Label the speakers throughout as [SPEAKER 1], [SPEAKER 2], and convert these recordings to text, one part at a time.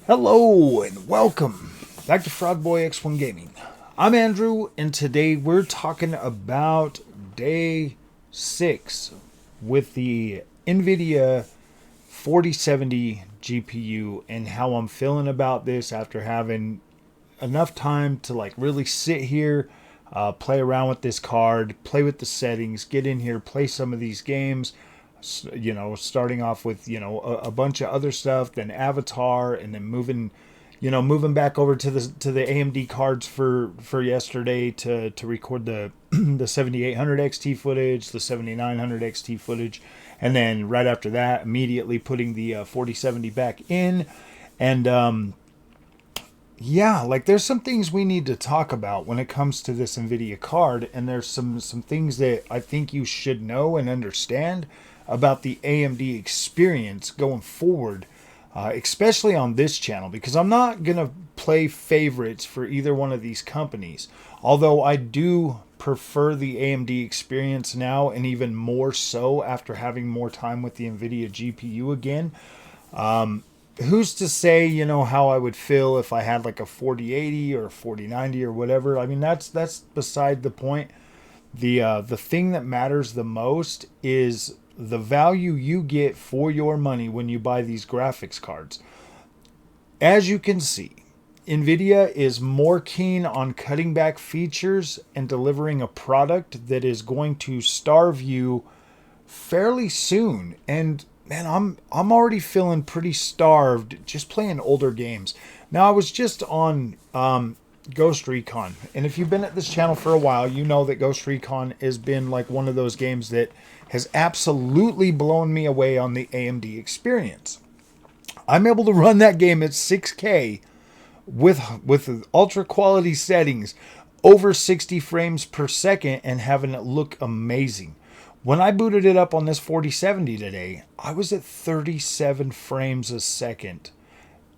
[SPEAKER 1] Hello and welcome back to Frogboy X1 Gaming. I'm Andrew, and today we're talking about day 6 with the Nvidia 4070 GPU and how I'm feeling about this after having enough time to really sit here, play around with this card, play with the settings, get in here, play some of these games. Starting off with a bunch of other stuff, then Avatar, and then moving back over to the AMD cards for yesterday to record the the 7800 XT footage, the 7900 XT footage, and then right after that, immediately putting the 4070 back in, and there's some things we need to talk about when it comes to this Nvidia card, and there's some things that I think you should know and understand about the AMD experience going forward, especially on this channel, because I'm not going to play favorites for either one of these companies. Although I do prefer the AMD experience now, and even more so after having more time with the Nvidia GPU again. Who's to say, how I would feel if I had like a 4080 or a 4090 or whatever? I mean, that's beside the point. The thing that matters the most is the value you get for your money when you buy these graphics cards. As you can see, Nvidia is more keen on cutting back features and delivering a product that is going to starve you fairly soon. And man, I'm already feeling pretty starved just playing older games. Now, I was just on Ghost Recon, and if you've been at this channel for a while, you know that Ghost Recon has been like one of those games that has absolutely blown me away on the AMD experience. I'm able to run that game at 6K with ultra quality settings, over 60 frames per second, and having it look amazing. When I booted it up on this 4070 today, I was at 37 frames a second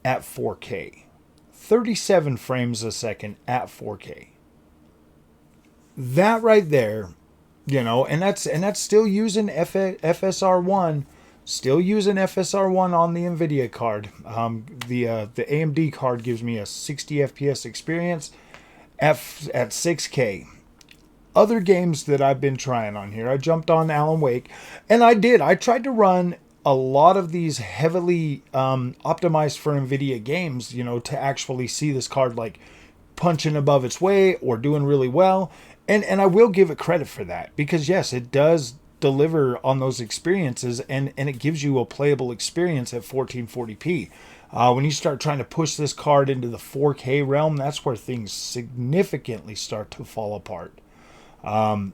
[SPEAKER 1] at 4K. 37 frames a second at 4K. That right there, and that's still using FSR1, still using FSR1 on the Nvidia card. The AMD card gives me a 60 FPS experience at 6K. Other games that I've been trying on here, I jumped on Alan Wake, and I tried to run a lot of these heavily optimized for Nvidia games, to actually see this card like punching above its weight or doing really well. And I will give it credit for that, because yes, it does deliver on those experiences, and it gives you a playable experience at 1440p. When you start trying to push this card into the 4K realm, that's where things significantly start to fall apart. On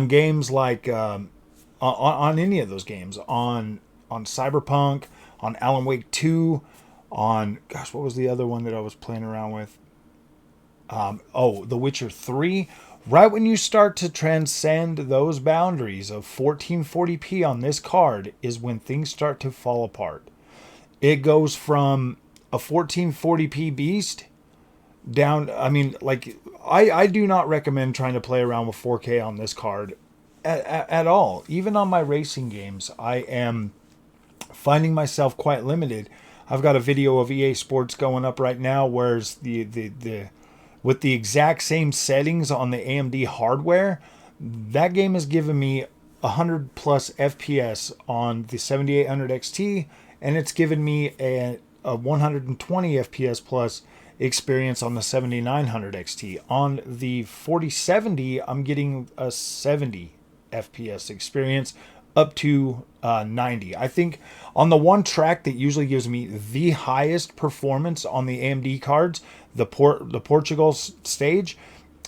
[SPEAKER 1] games like on any of those games, on Cyberpunk, on Alan Wake 2, on what was the other one that I was playing around with? The Witcher 3. Right when you start to transcend those boundaries of 1440p on this card is when things start to fall apart. It goes from a 1440p beast down. I mean, I do not recommend trying to play around with 4K on this card at all. Even on my racing games, I am finding myself quite limited. I've got a video of EA Sports going up right now, whereas the with the exact same settings on the AMD hardware, that game has given me 100 plus FPS on the 7800 XT, and it's given me a 120 FPS plus experience on the 7900 XT. On the 4070, I'm getting a 70 FPS experience up to 90. I think on the one track that usually gives me the highest performance on the AMD cards, the Portugal stage,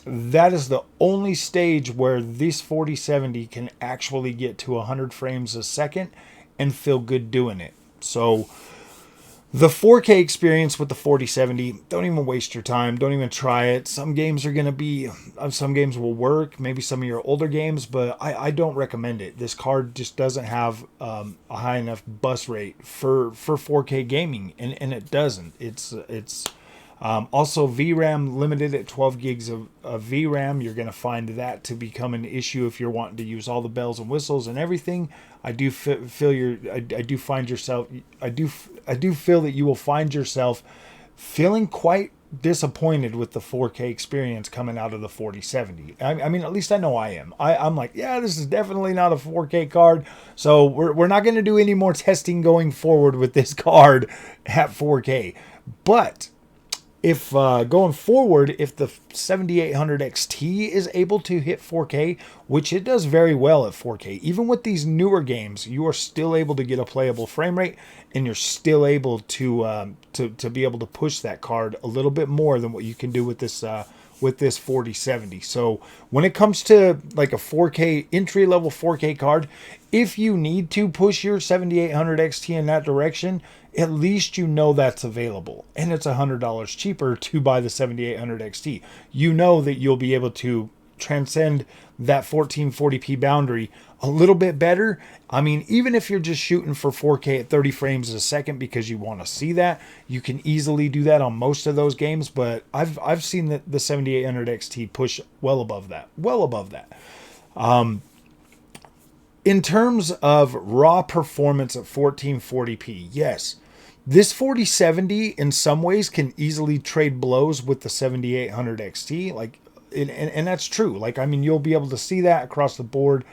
[SPEAKER 1] that is the only stage where this 4070 can actually get to 100 frames a second and feel good doing it. So the 4K experience with the 4070, don't even waste your time. Don't even try it. Some games will work, maybe some of your older games, but I don't recommend it. This card just doesn't have a high enough bus rate for 4K gaming, and it doesn't. It's also VRAM limited at 12 gigs of VRAM. You're going to find that to become an issue if you're wanting to use all the bells and whistles and everything. I do I do feel that you will find yourself feeling quite disappointed with the 4K experience coming out of the 4070. I mean, at least I know I am. I'm like, yeah, this is definitely not a 4K card. So we're not going to do any more testing going forward with this card at 4K. But if going forward, if the 7800 XT is able to hit 4K, which it does very well at 4K, even with these newer games, you are still able to get a playable frame rate, and you're still able to be able to push that card a little bit more than what you can do with this 4070. So when it comes to like a 4K entry level 4K card, if you need to push your 7800 XT in that direction, at least you know that's available, and it's $100 cheaper to buy the 7800 XT. You know that you'll be able to transcend that 1440p boundary a little bit better. I mean, even if you're just shooting for 4K at 30 frames a second because you want to see that, you can easily do that on most of those games. But I've seen the 7800 XT push well above that. In terms of raw performance at 1440p, yes, this 4070 in some ways can easily trade blows with the 7800 XT. Like, and that's true. Like, I mean, you'll be able to see that across the board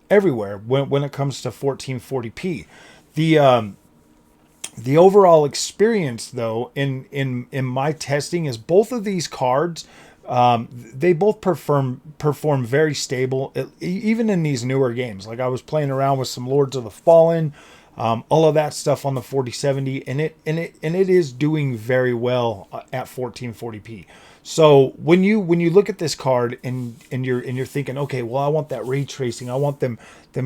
[SPEAKER 1] everywhere when it comes to 1440p. The overall experience, though, in my testing, is both of these cards, they both perform very stable, even in these newer games. Like, I was playing around with some Lords of the Fallen, all of that stuff on the 4070, and it is doing very well at 1440p. So when you look at this card and you're thinking, okay, well, I want that ray tracing, I want them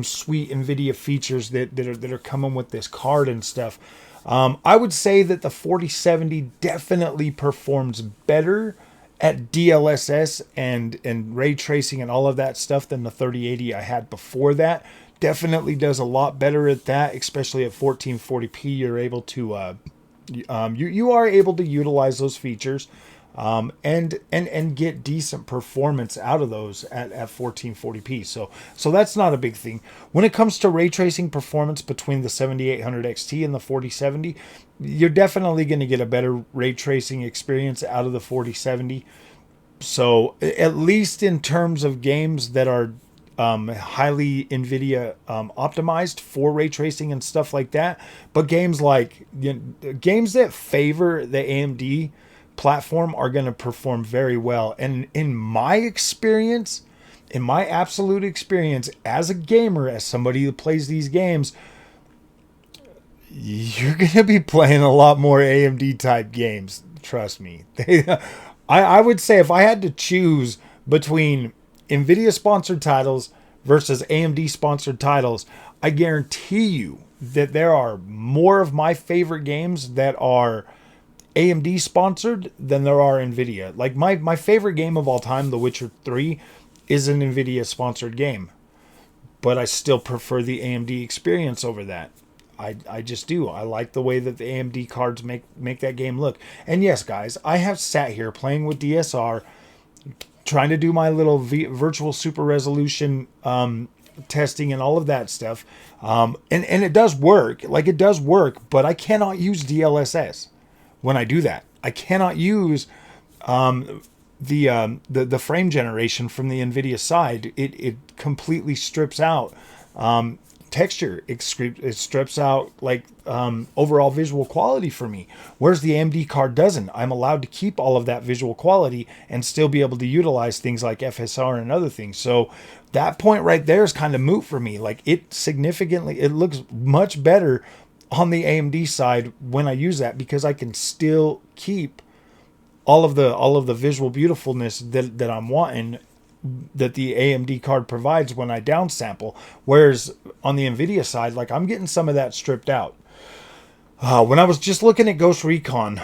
[SPEAKER 1] sweet Nvidia features that are coming with this card and stuff. I would say that the 4070 definitely performs better at DLSS and ray tracing and all of that stuff than the 3080 I had before that. Definitely does a lot better at that, especially at 1440p. You're able to you are able to utilize those features and get decent performance out of those at 1440p. So that's not a big thing. When it comes to ray tracing performance between the 7800 XT and the 4070, you're definitely going to get a better ray tracing experience out of the 4070. So at least in terms of games that are highly Nvidia optimized for ray tracing and stuff like that, but games like games that favor the AMD platform are going to perform very well. And in my experience, in my absolute experience as a gamer, as somebody who plays these games, you're going to be playing a lot more AMD type games. Trust me. I would say if I had to choose between Nvidia sponsored titles versus AMD sponsored titles, I guarantee you that there are more of my favorite games that are AMD sponsored than there are Nvidia. Like my favorite game of all time, The Witcher 3, is an Nvidia sponsored game, but I still prefer the AMD experience over that. I just do. I like the way that the AMD cards make that game look. And yes, guys, I have sat here playing with DSR, trying to do my little virtual super resolution testing and all of that stuff. And it does work. Like, it does work, but I cannot use DLSS when I do that. I cannot use the frame generation from the Nvidia side. It completely strips out texture. It strips out like overall visual quality for me, whereas the AMD card doesn't. I'm allowed to keep all of that visual quality and still be able to utilize things like FSR and other things. So that point right there is kind of moot for me. Like, it looks much better on the AMD side when I use that, because I can still keep all of the visual beautifulness that I'm wanting, that the AMD card provides when I downsample. Whereas on the Nvidia side, like, I'm getting some of that stripped out. When I was just looking at Ghost Recon,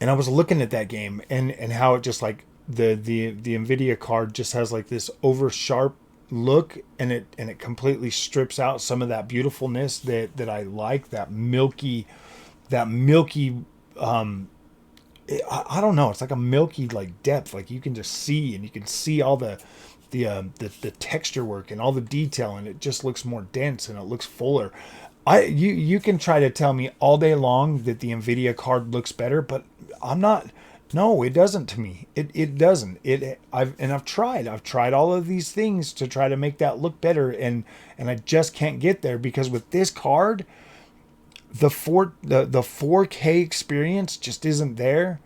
[SPEAKER 1] and I was looking at that game and how it just, like, the Nvidia card just has like this over sharp look, and it completely strips out some of that beautifulness that I like, that milky I don't know, it's like a milky like depth, like you can just see, and you can see all the texture work and all the detail, and it just looks more dense and it looks fuller. You can try to tell me all day long that the Nvidia card looks better, but I'm not. No, it doesn't to me. It doesn't. I've tried. I've tried all of these things to try to make that look better, and I just can't get there because with this card, the 4K experience just isn't there.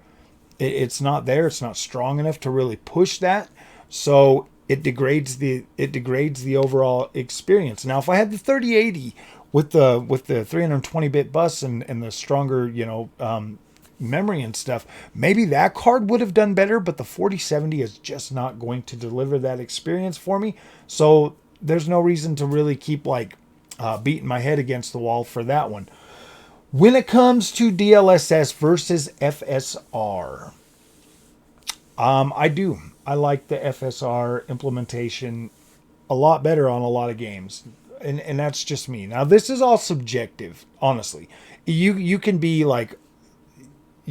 [SPEAKER 1] It's not there. It's not strong enough to really push that. So it degrades the overall experience. Now, if I had the 3080 with the 320-bit bus and the stronger, memory and stuff, maybe that card would have done better, but the 4070 is just not going to deliver that experience for me. So there's no reason to really keep beating my head against the wall for that one. When it comes to DLSS versus FSR, I like the FSR implementation a lot better on a lot of games. And that's just me. Now, this is all subjective, honestly. You can be like,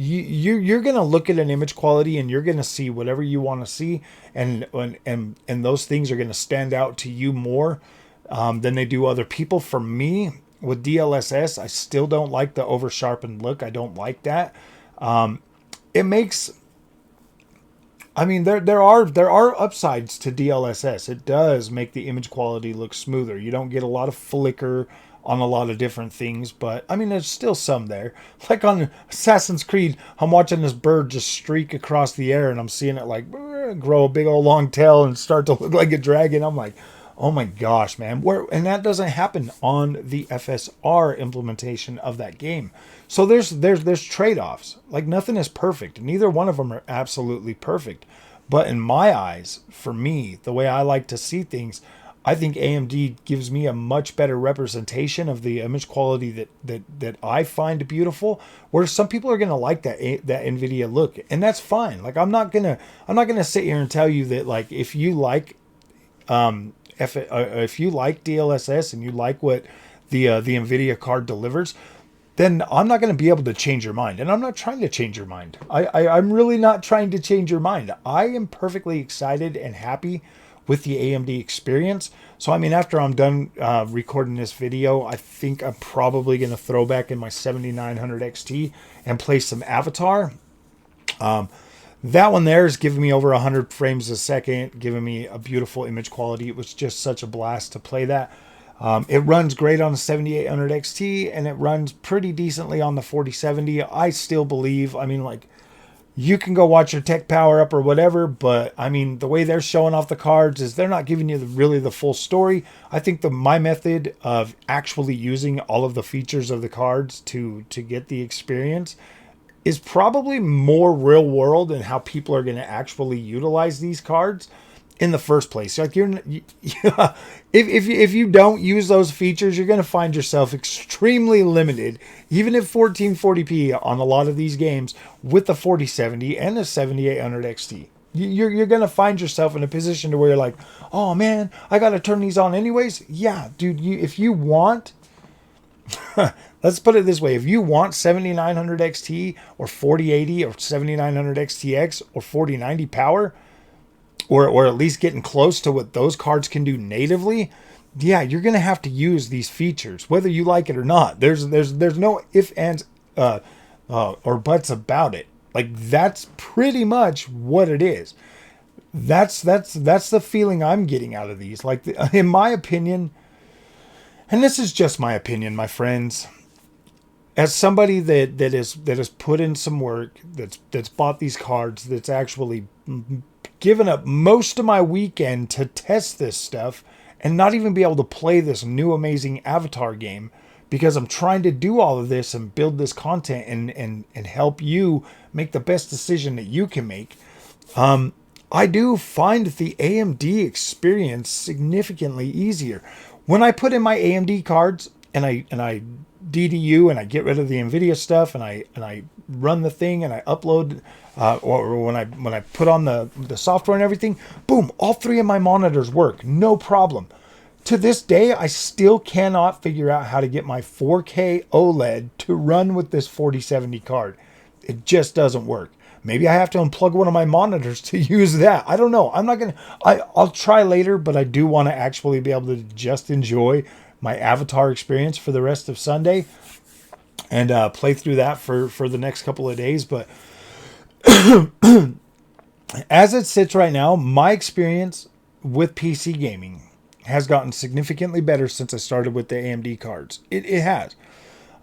[SPEAKER 1] you're going to look at an image quality and you're going to see whatever you want to see. And those things are going to stand out to you more than they do other people. For me, with DLSS, I still don't like the over sharpened look. I don't like that. It makes, I mean, there are upsides to DLSS. It does make the image quality look smoother. You don't get a lot of flicker on a lot of different things, but I mean, there's still some there. Like on Assassin's Creed, I'm watching this bird just streak across the air, and I'm seeing it grow a big old long tail and start to look like a dragon. I'm like, oh my gosh, man. And that doesn't happen on the FSR implementation of that game. So there's trade-offs. Like, nothing is perfect. Neither one of them are absolutely perfect. But in my eyes, for me, the way I like to see things, I think AMD gives me a much better representation of the image quality that I find beautiful. Where some people are gonna like that Nvidia look, and that's fine. Like, I'm not gonna sit here and tell you that, like, if you like if you like DLSS and you like what the Nvidia card delivers, then I'm not going to be able to change your mind. And I'm not trying to change your mind. I'm really not trying to change your mind. I am perfectly excited and happy with the AMD experience. So, I mean, after I'm done recording this video, I think I'm probably going to throw back in my 7900 XT and play some Avatar. That one there is giving me over 100 frames a second, giving me a beautiful image quality. It was just such a blast to play that. It runs great on the 7800 XT, and it runs pretty decently on the 4070. I still believe, I mean, like, you can go watch your tech power up or whatever, but I mean, the way they're showing off the cards is they're not giving you really the full story. I think my method of actually using all of the features of the cards to get the experience is probably more real world and how people are going to actually utilize these cards in the first place. Like, if you don't use those features, you're going to find yourself extremely limited, even at 1440p on a lot of these games with the 4070 and the 7800 XT. You're going to find yourself in a position to where you're like, oh man, I got to turn these on anyways. Yeah, dude, if you want, let's put it this way. If you want 7900 XT or 4080 or 7900 XTX or 4090 power, or at least getting close to what those cards can do natively, yeah, you're going to have to use these features, whether you like it or not. There's no ifs, ands, or buts about it. Like, that's pretty much what it is. That's the feeling I'm getting out of these. Like, in my opinion, and this is just my opinion, my friends, as somebody that has put in some work, that's bought these cards, that's actually given up most of my weekend to test this stuff and not even be able to play this new amazing Avatar game because I'm trying to do all of this and build this content and help you make the best decision that you can make. I do find the AMD experience significantly easier. When I put in my AMD cards and I DDU and I get rid of the Nvidia stuff and I run the thing and I upload or when I put on the software and everything, boom, all three of my monitors work, no problem. To this day, I still cannot figure out how to get my 4K OLED to run with this 4070 card. It just doesn't work. Maybe I have to unplug one of my monitors to use that. I don't know. I'll try later, but I do want to actually be able to just enjoy my Avatar experience for the rest of Sunday and play through that for the next couple of days. But as it sits right now, my experience with PC gaming has gotten significantly better since I started with the AMD cards. It has.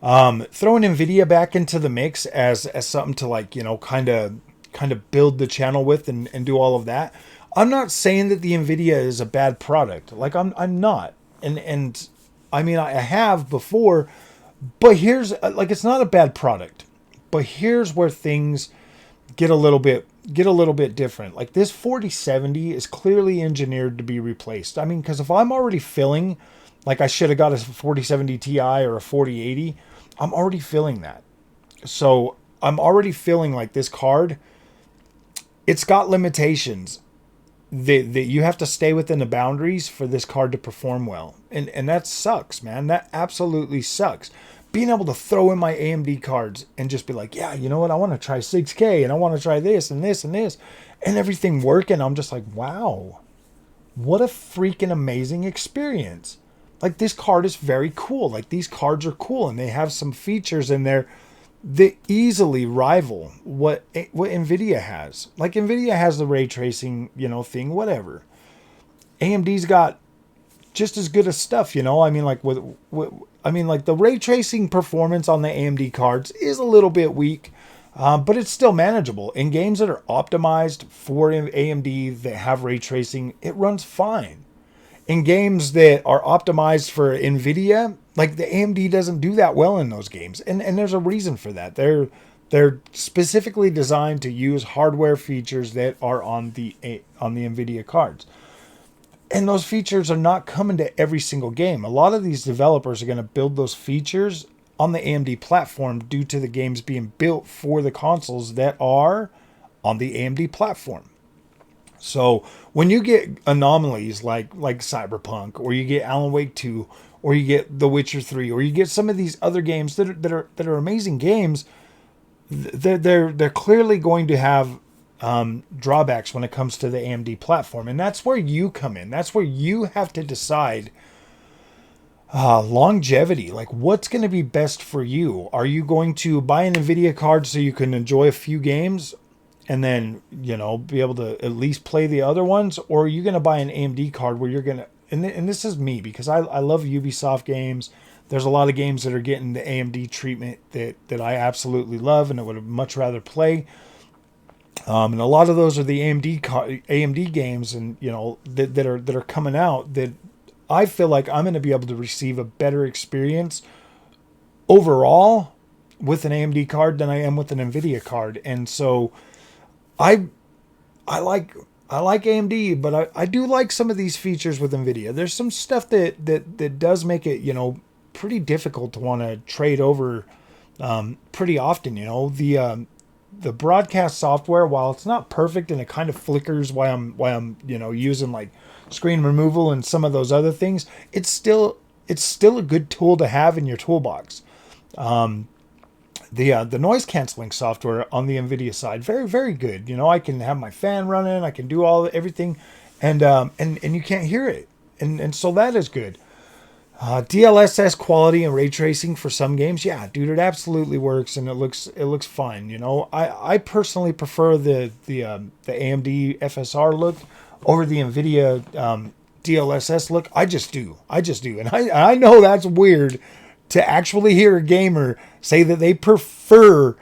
[SPEAKER 1] Throwing Nvidia back into the mix as something to, like, you know, kind of build the channel with and do all of that. I'm not saying that the Nvidia is a bad product. Like, I'm not. And I mean, I have before, but here's, like, it's not a bad product. But here's where things get a little bit different. Like, this 4070 is clearly engineered to be replaced. I mean, because if I'm already feeling like I should have got a 4070 Ti or a 4080, I'm already feeling that. So I'm already feeling like this card, it's got limitations that you have to stay within the boundaries for this card to perform well. And that sucks, man. That absolutely sucks. Being able to throw in my AMD cards and just be like, yeah, you know what? I want to try 6K and I want to try this and this and this and everything working. I'm just like, wow, what a freaking amazing experience. Like, this card is very cool. Like, these cards are cool and they have some features in there that easily rival what Nvidia has. Like, Nvidia has the ray tracing, you know, thing, whatever. AMD's got just as good as stuff, you know. I mean, like, like, the ray tracing performance on the AMD cards is a little bit weak, but it's still manageable. In games that are optimized for AMD that have ray tracing, it runs fine. In games that are optimized for Nvidia, like, the AMD doesn't do that well in those games, and there's a reason for that. They're specifically designed to use hardware features that are on the Nvidia cards. And those features are not coming to every single game. A lot of these developers are going to build those features on the AMD platform due to the games being built for the consoles that are on the AMD platform. So when you get anomalies like Cyberpunk, or you get Alan Wake 2, or you get The Witcher 3, or you get some of these other games that are amazing games, they're clearly going to have drawbacks when it comes to the AMD platform. And that's where you come in. That's where you have to decide longevity. Like, what's going to be best for you? Are you going to buy an Nvidia card so you can enjoy a few games and then, you know, be able to at least play the other ones? Or are you going to buy an AMD card where you're going to, and this is me, because I love Ubisoft games. There's a lot of games that are getting the AMD treatment that I absolutely love and I would much rather play. And a lot of those are the AMD games, and, you know, that are coming out that I feel like I'm going to be able to receive a better experience overall with an AMD card than I am with an Nvidia card. And so I like AMD, but I do like some of these features with Nvidia. There's some stuff that does make it, you know, pretty difficult to want to trade over pretty often. You know, the broadcast software, while it's not perfect and it kind of flickers while I'm you know, using like screen removal and some of those other things, it's still a good tool to have in your toolbox. The noise canceling software on the Nvidia side, very, very good. You know, I can have my fan running, I can do everything, and you can't hear it, and so that is good. DLSS quality and ray tracing for some games, yeah, dude, it absolutely works and it looks fine. You know, I personally prefer the AMD FSR look over the Nvidia DLSS look. I just do, and I know that's weird to actually hear a gamer say that they prefer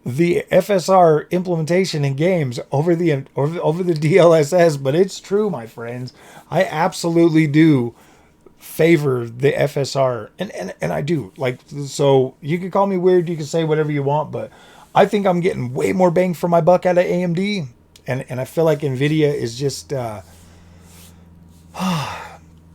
[SPEAKER 1] the FSR implementation in games over the DLSS, but it's true, my friends. I absolutely do favor the FSR, and I do. Like, so you can call me weird, you can say whatever you want, but I think I'm getting way more bang for my buck out of AMD, and I feel like Nvidia is just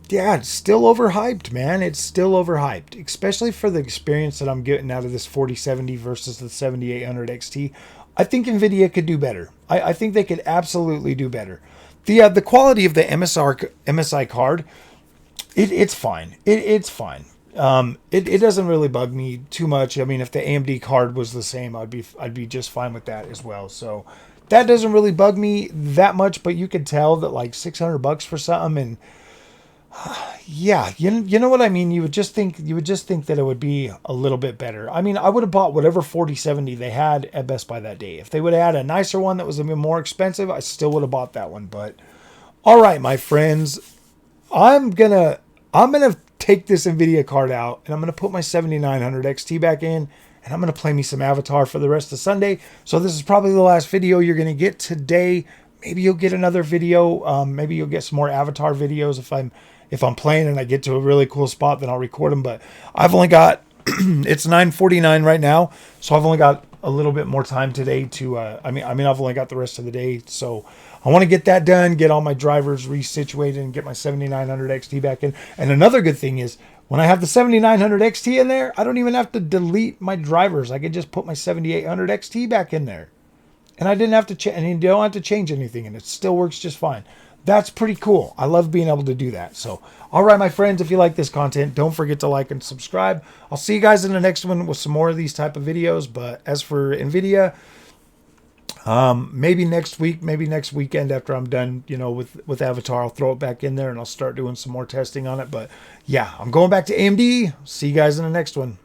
[SPEAKER 1] yeah, it's still overhyped, man. It's still overhyped, especially for the experience that I'm getting out of this 4070 versus the 7800 XT. I think Nvidia could do better. I think they could absolutely do better. The quality of the MSI card, it's fine. It's fine. It doesn't really bug me too much. I mean, if the AMD card was the same, I'd be just fine with that as well. So that doesn't really bug me that much. But you could tell that, like, $600 for something, and Yeah, you know what I mean. You would just think that it would be a little bit better. I mean, I would have bought whatever 4070 they had at Best Buy that day. If they would have had a nicer one that was a bit more expensive, I still would have bought that one. But all right, my friends, I'm gonna I'm gonna take this Nvidia card out and I'm gonna put my 7900 XT back in and I'm gonna play me some Avatar for the rest of Sunday. So this is probably the last video you're gonna get today. Maybe you'll get another video. Maybe you'll get some more Avatar videos if I'm playing and I get to a really cool spot, then I'll record them. But I've only got it's 9:49 right now, so I've only got a little bit more time today to. I've only got the rest of the day, so I want to get that done, get all my drivers resituated, and get my 7900 XT back in. And another good thing is when I have the 7900 XT in there, I don't even have to delete my drivers. I can just put my 7800 XT back in there, and I didn't have to and you don't have to change anything, and it still works just fine. That's pretty cool. I love being able to do that. So, all right, my friends, if you like this content, don't forget to like and subscribe. I'll see you guys in the next one with some more of these type of videos. But as for Nvidia, maybe next week, maybe next weekend after I'm done, with Avatar, I'll throw it back in there and I'll start doing some more testing on it. But yeah, I'm going back to AMD. See you guys in the next one.